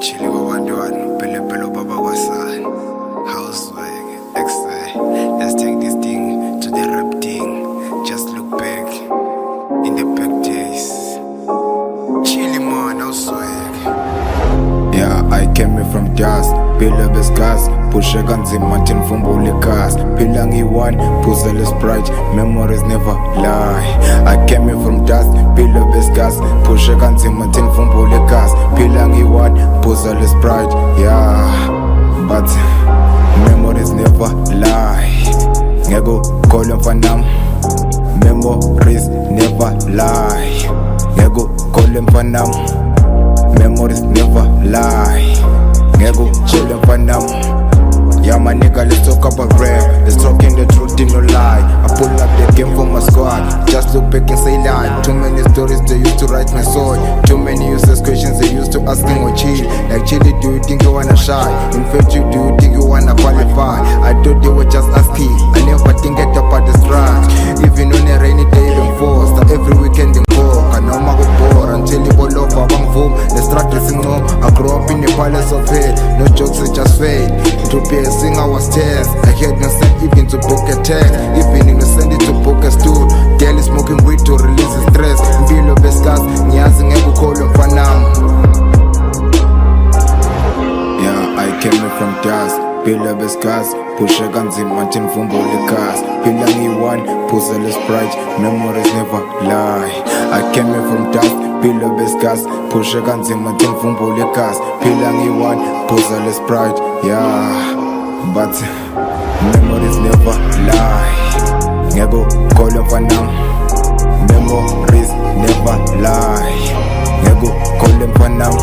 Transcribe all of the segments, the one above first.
Chillywabantwana, Upelepele, Obaba, Kwasan. Housework, exile. Let's take this thing to the rap thing. Just look back in the back days. Chilly man, housework. Yeah, I came here from dust, phila besgas, pushe kanzima thina vumbula igas, phila ngiyi-one, phuzela Sprite, memories never lie. I came here from dust, phila besgas, pushe kanzima thina vumbula igas, phila ngiyi-one, phuzela Sprite, yeah, but memories never lie. Ngeke ukhole mfanam, memories never lie. Ngeke ukhole mfanam, memories never lie. Ngeke chill mfanam. Yeah, my nigga, let's talk about rap. Let's talk in the truth, in no lie. I pull up the game for my squad. Just look back and say lie. Too many stories they used to write my soul. Too many useless questions they used to ask me or chill. Like Chilly, do you think you wanna shy? In fact, do you think you wanna qualify? I thought they were just asking. I never think get up at the start. Even on a rainy day, even forced. Every weekend in Coke. I know my bored until you all over bang boom. The start dressing home. I grew up in the palace of hate. No jokes, it just fade. To be a singer was test. I had no sense even to book a text. Even in the send it to book a stool. Daily smoking weed to release the stress. Mbilo beskas, nyazi ngeke ukhole mfanam. Yeah, I came here from dust, phila besgas, pushe kanzima thina vumbula igas, phila ngiyi-one, phuzela Sprite, memories never lie. I came here from dust, phila besgas, pushe kanzima thina vumbula igas, phila ngiyi-one, phuzela Sprite, yeah, but memories never lie. Ngeke ukhole mfanam, memories never lie. Ngeke ukhole mfanam,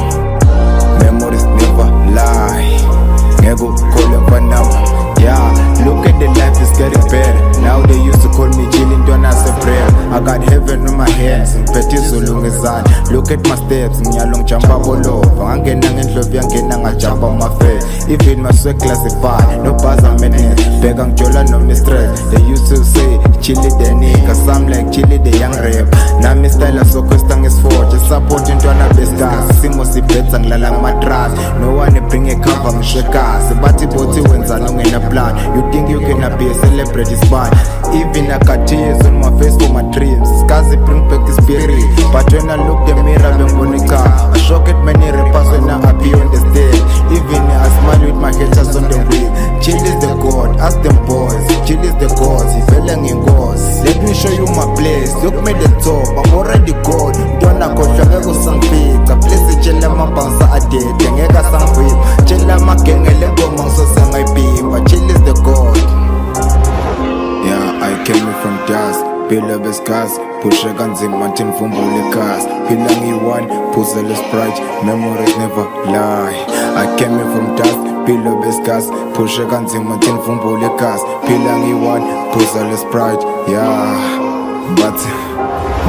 memories never lie. Ngeke ukhole mfanam. Yeah, look at the life is getting better. Now they used to call me Chillywabantwana as a prayer. I got heaven on my hands, ngiphethe izulu ngezandla. Look at my steps, ngiyalo ngijumpa bolova. Ngangena ngendlovu yangena ngajumpa amafair. Even my sweat classified, no buzz I'm menace. Bheka ngijola no stress. They used to say, Chilly the nigga, some like Chilly the young rap. Nami style sokwesta ngesforge, support intwana beskas. Simo sibhetha ngilala ngamatras. No one bring a cover ngishekasi. Bathi bothi wenzani ungena plan. You think you can be a celebrity spot. Even I got tears on my face for my dreams. Scars bring back the spirit. But when I look the mirror, I shock at many rappers when I appear on the stage. Even I smile with my haters on the way. Chilly is the god, ask them boys. Chilly is the god, he felling in gods. Let me show you my place. Look me the top, I'm already god. Don't I go shaka sang fake. A place to chill my bounce a day. Ngeka sang whip. Chill my gang and let go so sang I be. But Chilly is the god. Yeah, I came here from dust, phila besgas, pushe kanzima thina vumbula igas, phila ngiyi-one, phuzela Sprite, memories never lie. I came here from dust, phila besgas, pushe kanzima thina vumbula igas, phila ngiyi-one, phuzela Sprite, yeah, but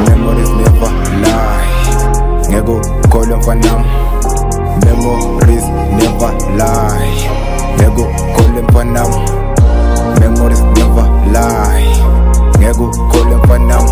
memories never lie. Ngeke ukhole mfanam, memories never lie. Ngeke ukhole mfanam, memories never lie. Ngeke ukhole mfanam.